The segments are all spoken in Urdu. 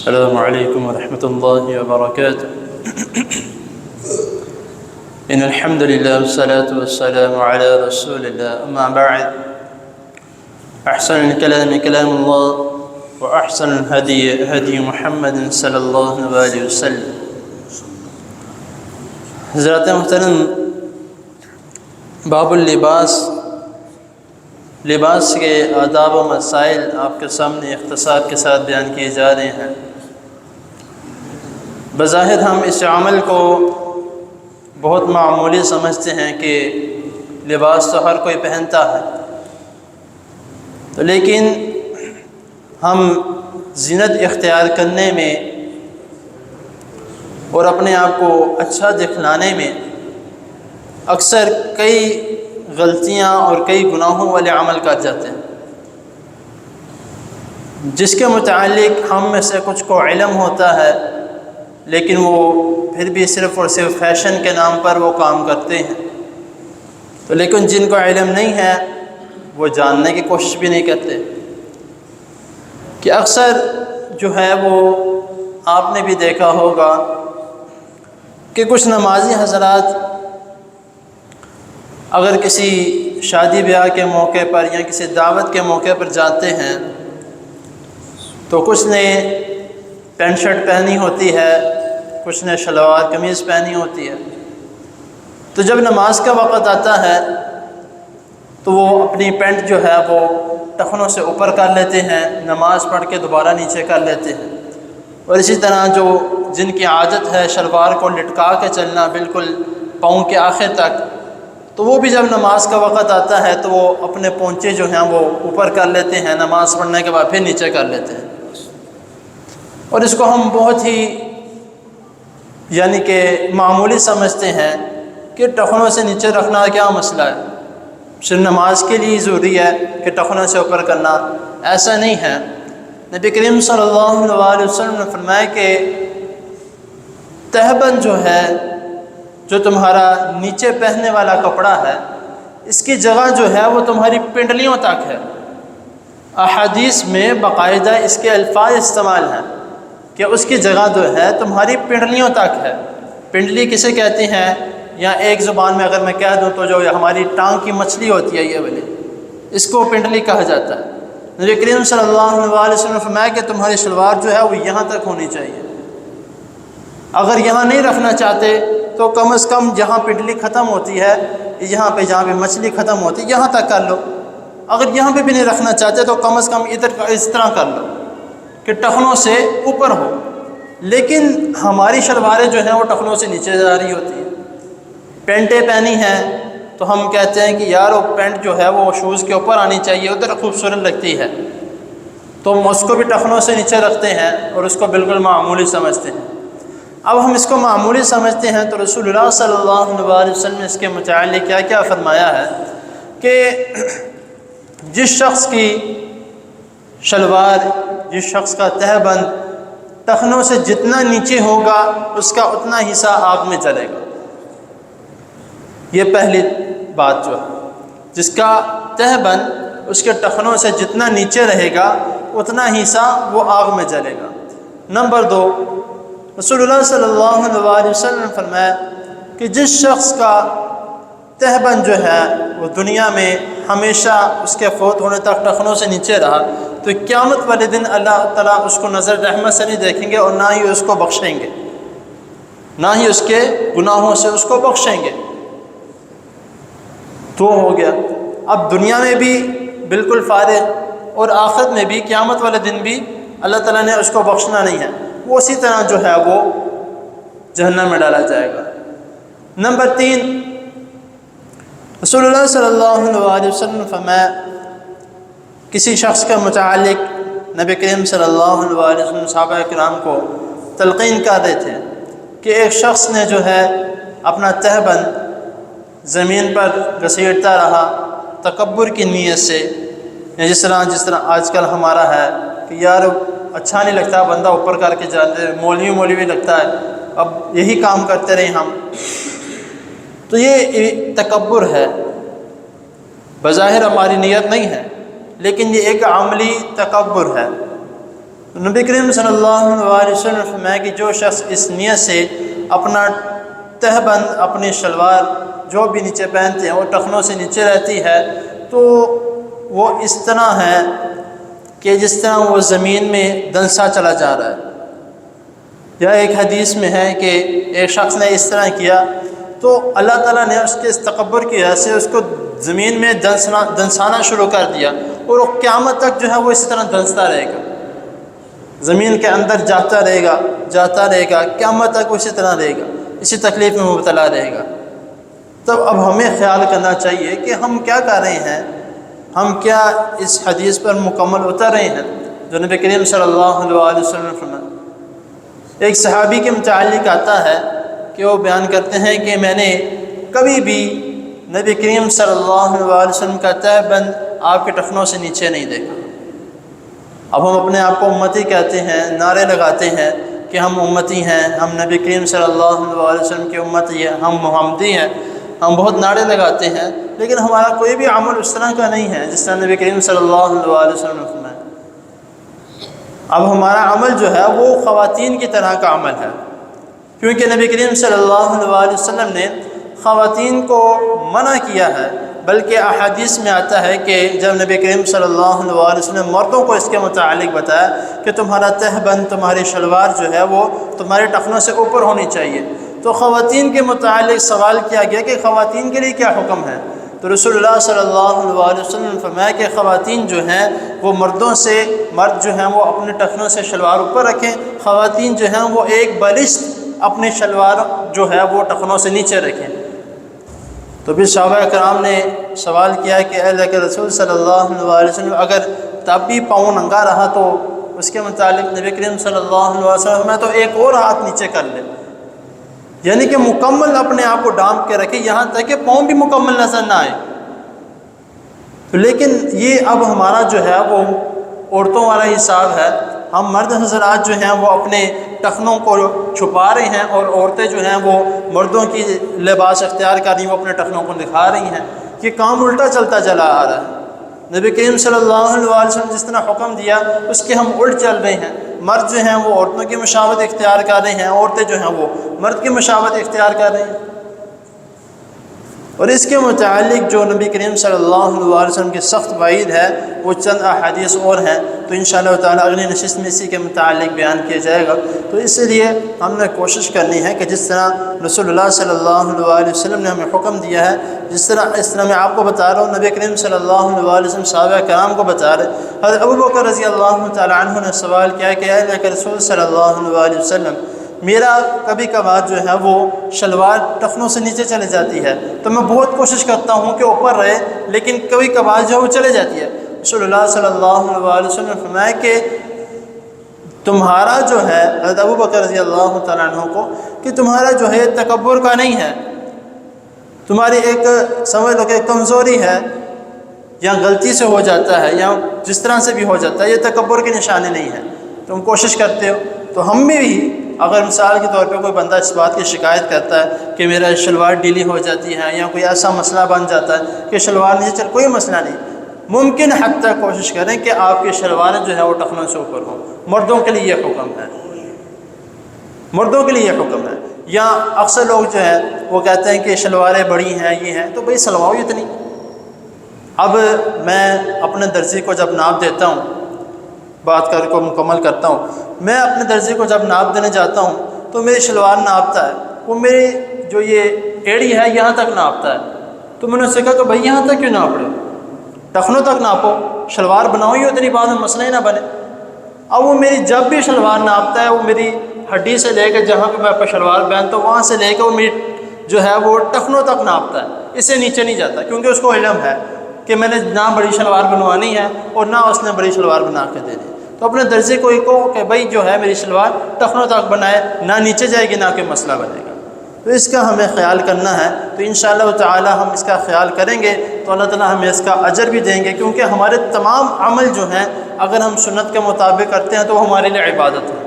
السلام عليكم ورحمة الله وبركاته. إن الحمد لله والصلاة والسلام على رسول الله. أما بعد، أحسن الكلام كلام الله، وأحسن الهدي هدي محمد صلی اللہ علیہ وسلم. حضرات محترم، باب اللباس، لباس کے آداب و مسائل آپ کے سامنے اختصار کے ساتھ بیان کیے جا رہے ہیں. بظاہر ہم اس عمل کو بہت معمولی سمجھتے ہیں کہ لباس تو ہر کوئی پہنتا ہے، لیکن ہم زینت اختیار کرنے میں اور اپنے آپ کو اچھا دکھلانے میں اکثر کئی غلطیاں اور کئی گناہوں والے عمل کر جاتے ہیں، جس کے متعلق ہم میں سے کچھ کو علم ہوتا ہے، لیکن وہ پھر بھی صرف اور صرف فیشن کے نام پر وہ کام کرتے ہیں. تو لیکن جن کو علم نہیں ہے وہ جاننے کی کوشش بھی نہیں کرتے کہ اکثر جو ہے وہ آپ نے بھی دیکھا ہوگا کہ کچھ نمازی حضرات اگر کسی شادی بیاہ کے موقع پر یا کسی دعوت کے موقع پر جاتے ہیں تو کچھ نے پینٹ شرٹ پہنی ہوتی ہے، کچھ نے شلوار قمیض پہنی ہوتی ہے. تو جب نماز کا وقت آتا ہے تو وہ اپنی پینٹ جو ہے وہ ٹخنوں سے اوپر کر لیتے ہیں، نماز پڑھ کے دوبارہ نیچے کر لیتے ہیں. اور اسی طرح جن کی عادت ہے شلوار کو لٹکا کے چلنا بالکل پاؤں کے آخر تک، تو وہ بھی جب نماز کا وقت آتا ہے تو وہ اپنے پونچے جو ہیں وہ اوپر کر لیتے ہیں، نماز پڑھنے کے بعد پھر نیچے کر لیتے ہیں. اور اس کو ہم بہت ہی یعنی کہ معمولی سمجھتے ہیں کہ ٹخنوں سے نیچے رکھنا کیا مسئلہ ہے، صرف نماز کے لیے ضروری ہے کہ ٹخنوں سے اوپر کرنا. ایسا نہیں ہے. نبی کریم صلی اللہ علیہ وسلم نے فرمایا کہ تہبند جو ہے، جو تمہارا نیچے پہننے والا کپڑا ہے، اس کی جگہ جو ہے وہ تمہاری پنڈلیوں تک ہے. احادیث میں باقاعدہ اس کے الفاظ استعمال ہیں کہ اس کی جگہ جو ہے تمہاری پنڈلیوں تک ہے. پنڈلی کسے کہتے ہیں؟ یا ایک زبان میں اگر میں کہہ دوں تو جو ہماری ٹانگ کی مچھلی ہوتی ہے یہ والی، اس کو پنڈلی کہا جاتا ہے. نبی کریم صلی اللہ علیہ وسلم نے فرمایا کہ تمہاری شلوار جو ہے وہ یہاں تک ہونی چاہیے. اگر یہاں نہیں رکھنا چاہتے تو کم از کم جہاں پنڈلی ختم ہوتی ہے، جہاں پہ مچھلی ختم ہوتی ہے یہاں تک کر لو. اگر یہاں پہ بھی نہیں رکھنا چاہتے تو کم از کم ادھر اس طرح کر لو کہ ٹخنوں سے اوپر ہو. لیکن ہماری شلواریں جو ہیں وہ ٹخنوں سے نیچے جا رہی ہوتی ہیں. پینٹیں پہنی ہیں تو ہم کہتے ہیں کہ یار وہ پینٹ جو ہے وہ شوز کے اوپر آنی چاہیے، ادھر خوبصورت لگتی ہے، تو ہم اس کو بھی ٹخنوں سے نیچے رکھتے ہیں اور اس کو بالکل معمولی سمجھتے ہیں. اب ہم اس کو معمولی سمجھتے ہیں تو رسول اللہ صلی اللہ علیہ وسلم نے اس کے متعلق کیا کیا فرمایا ہے کہ جس شخص کی شلوار، جس شخص کا تہبند ٹخنوں سے جتنا نیچے ہوگا اس کا اتنا حصہ آگ میں جلے گا. یہ پہلی بات جو ہے، جس کا تہبند اس کے ٹخنوں سے جتنا نیچے رہے گا اتنا حصہ وہ آگ میں جلے گا. نمبر 2، رسول اللہ صلی اللہ علیہ وسلم نے فرمایا کہ جس شخص کا تہبند جو ہے وہ دنیا میں ہمیشہ اس کے فوت ہونے تک ٹخنوں سے نیچے رہا تو قیامت والے دن اللہ تعالیٰ اس کو نظر رحمت سے نہیں دیکھیں گے اور نہ ہی اس کو بخشیں گے، نہ ہی اس کے گناہوں سے اس کو بخشیں گے. تو ہو گیا. اب دنیا میں بھی بالکل فارغ اور آخرت میں بھی قیامت والے دن بھی اللہ تعالیٰ نے اس کو بخشنا نہیں ہے، وہ اسی طرح جو ہے وہ جہنم میں ڈالا جائے گا. نمبر 3، رسول اللہ صلی اللہ علیہ وسلم نے فرمایا کسی شخص کے متعلق نبی کریم صلی اللہ علیہ وسلم صحابہ کرام کو تلقین کر رہے تھے کہ ایک شخص نے جو ہے اپنا تہبند زمین پر گھسیٹتا رہا تکبر کی نیت سے، یا جس طرح آج کل ہمارا ہے کہ یار اچھا نہیں لگتا بندہ اوپر کر کے جاتے، مولوی لگتا ہے، اب یہی کام کرتے رہے ہم. تو یہ تکبر ہے، بظاہر ہماری نیت نہیں ہے لیکن یہ ایک عملی تکبر ہے. نبی کریم صلی اللہ علیہ وسلم نے فرمایا کہ جو شخص اس نیت سے اپنا تہبند، اپنی شلوار جو بھی نیچے پہنتے ہیں وہ ٹخنوں سے نیچے رہتی ہے، تو وہ اس طرح ہے کہ جس طرح وہ زمین میں دنسا چلا جا رہا ہے۔ یا ایک حدیث میں ہے کہ ایک شخص نے اس طرح کیا تو اللہ تعالیٰ نے اس کے اس تکبر کی وجہ سے اس کو زمین میں دنسانا شروع کر دیا، اور وہ قیامت تک جو ہے وہ اسی طرح دنستا رہے گا، زمین کے اندر جاتا رہے گا، قیامت تک اسی طرح رہے گا، اسی تکلیف میں مبتلا رہے گا۔ تب اب ہمیں خیال کرنا چاہیے کہ ہم کیا کر رہے ہیں، ہم کیا اس حدیث پر مکمل اتر رہے ہیں جو نبی کریم صلی اللہ علیہ وسلم نے فرمایا۔ ایک صحابی کے متعلق آتا ہے کہ وہ بیان کرتے ہیں کہ میں نے کبھی بھی نبی کریم صلی اللہ علیہ وسلم کا تہبند آپ کے ٹخنوں سے نیچے نہیں دیکھا۔ اب ہم اپنے آپ کو امتی کہتے ہیں، نعرے لگاتے ہیں کہ ہم امتی ہیں، ہم نبی کریم صلی اللہ علیہ وسلم کی امتی ہیں، ہم محمدی ہیں، ہم بہت نعرے لگاتے ہیں، لیکن ہمارا کوئی بھی عمل اس طرح کا نہیں ہے جس طرح نبی کریم صلی اللہ علیہ وسلم نے فرمایا۔ اب ہمارا عمل جو ہے وہ خواتین کی طرح کا عمل ہے، کیونکہ نبی کریم صلی اللہ علیہ وسلم نے خواتین کو منع کیا ہے، بلکہ احادیث میں آتا ہے کہ جب نبی کریم صلی اللہ علیہ وسلم نے مردوں کو اس کے متعلق بتایا کہ تمہارا تہبند، تمہاری شلوار جو ہے وہ تمہارے ٹخنوں سے اوپر ہونی چاہیے، تو خواتین کے متعلق سوال کیا گیا کہ خواتین کے لیے کیا حکم ہے؟ تو رسول اللہ صلی اللہ علیہ وسلم نے فرمایا کہ خواتین جو ہیں وہ مرد جو ہیں وہ اپنے ٹخنوں سے شلوار اوپر رکھیں، خواتین جو ہیں وہ ایک بالشت اپنی شلوار جو ہے وہ ٹخنوں سے نیچے رکھیں۔ تو پھر صحابہ کرام نے سوال کیا کہ اے اللہ کے رسول صلی اللہ علیہ وسلم، اگر تب بھی پاؤں ننگا رہا تو اس کے متعلق نبی کریم صلی اللہ علیہ وسلم میں تو ایک اور ہاتھ نیچے کر لے، یعنی کہ مکمل اپنے آپ کو ڈانپ کے رکھے یہاں تک کہ پاؤں بھی مکمل نظر نہ آئے۔ لیکن یہ اب ہمارا جو ہے وہ عورتوں والا حساب ہے، ہم مرد حضرات جو ہیں وہ اپنے ٹخنوں کو چھپا رہے ہیں، اور عورتیں جو ہیں وہ مردوں کی لباس اختیار کر رہی ہیں، وہ اپنے ٹخنوں کو دکھا رہی ہیں۔ یہ کام الٹا چلتا چلا آ رہا ہے۔ نبی کریم صلی اللہ علیہ وسلم جس طرح حکم دیا اس کے ہم الٹ چل رہے ہیں، مرد جو ہیں وہ عورتوں کی مشابہت اختیار کر رہے ہیں، عورتیں جو ہیں وہ مرد کی مشابہت اختیار کر رہے ہیں۔ اور اس کے متعلق جو نبی کریم صلی اللہ علیہ وسلم کی سخت وعید ہے وہ چند احادیث اور ہیں، تو انشاءاللہ تعالیٰ اگلی نشست میں اسی کے متعلق بیان کیا جائے گا۔ تو اس لیے ہم نے کوشش کرنی ہے کہ جس طرح رسول اللہ صلی اللہ علیہ وسلم نے ہمیں حکم دیا ہے، اس طرح میں آپ کو بتا رہا ہوں، نبی کریم صلی اللہ علیہ وسلم صحابہ کرام کو بتا رہے۔ حضرت ابوبکر رضی اللہ تعالیٰ عنہ نے سوال کیا کہ اے اللہ کے رسول صلی اللہ علیہ وسلم، میرا کبھی کبھار جو ہے وہ شلوار ٹخنوں سے نیچے چلے جاتی ہے، تو میں بہت کوشش کرتا ہوں کہ اوپر رہے، لیکن کبھی کبھار جو ہے وہ چلے جاتی ہے۔ رسول اللہ صلی اللہ علیہ وسلم نے فرمایا کہ تمہارا جو ہے، حضرت ابوبکر رضی اللہ تعالیٰ عنہ کو، کہ تمہارا جو ہے تکبر کا نہیں ہے، تمہاری ایک سمجھ لو کہ کمزوری ہے، یا غلطی سے ہو جاتا ہے یا جس طرح سے بھی ہو جاتا ہے، یہ تکبر کی نشانی نہیں ہے، تم کوشش کرتے ہو۔ تو ہم بھی اگر مثال کے طور پہ کوئی بندہ اس بات کی شکایت کرتا ہے کہ میرا شلوار ڈھیلی ہو جاتی ہے، یا کوئی ایسا مسئلہ بن جاتا ہے کہ شلوار نیچے چل، کوئی مسئلہ نہیں، ممکن حد تک کوشش کریں کہ آپ کی شلواریں جو ہے وہ ٹخنوں سے اوپر ہوں۔ مردوں کے لیے یہ حکم ہے، مردوں کے لیے یہ حکم ہے۔ یا اکثر لوگ جو ہے وہ کہتے ہیں کہ شلواریں بڑی ہیں، یہ ہیں، تو بھئی سلواؤ اتنی۔ اب میں اپنے درزی کو جب ناپ دیتا ہوں، بات کر کو مکمل کرتا ہوں، میں اپنے درزی کو جب ناپ دینے جاتا ہوں تو میری شلوار ناپتا ہے، وہ میری جو یہ ایڑی ہے یہاں تک ناپتا ہے، تو میں نے اس سے کہا کہ بھائی یہاں تک کیوں ناپ رہے ہو، ٹخنوں تک ناپو، شلوار بناؤ ہی اتنی، بعد میں مسئلہ ہی نہ بنے۔ اب وہ میری جب بھی شلوار ناپتا ہے، وہ میری ہڈی سے لے کے جہاں پہ میں اپنا شلوار پہنتا ہوں وہاں سے لے کے وہ میری جو ہے وہ ٹخنوں تک ناپتا ہے، اس سے نیچے نہیں جاتا، کیونکہ اس کو علم ہے کہ میں نے نہ بڑی شلوار بنوانی ہے اور نہ اس نے بڑی شلوار بنا کے دینی۔ تو اپنے درزی کو کہو کہ بھائی جو ہے میری شلوار ٹخنوں تک بنائے، نہ نیچے جائے گی نہ کوئی مسئلہ بنے گا۔ تو اس کا ہمیں خیال کرنا ہے، تو انشاءاللہ تعالی ہم اس کا خیال کریں گے تو اللہ تعالیٰ ہمیں اس کا اجر بھی دیں گے، کیونکہ ہمارے تمام عمل جو ہیں اگر ہم سنت کے مطابق کرتے ہیں تو وہ ہمارے لیے عبادت ہے،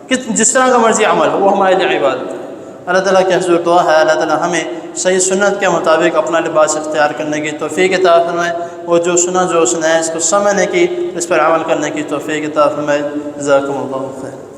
کہ جس طرح کا مرضی عمل ہو وہ ہمارے لیے عبادت ہے۔ اللہ تعالیٰ کی حضور دعا ہے اللہ تعالیٰ ہمیں صحیح سنت کے مطابق اپنا لباس اختیار کرنے کی توفیق عطا فرمائے، وہ جو سنا جو اس نے اس کو سمجھنے کی، اس پر عمل کرنے کی توفیق عطا فرمائے۔ جزاکم اللہ خیر۔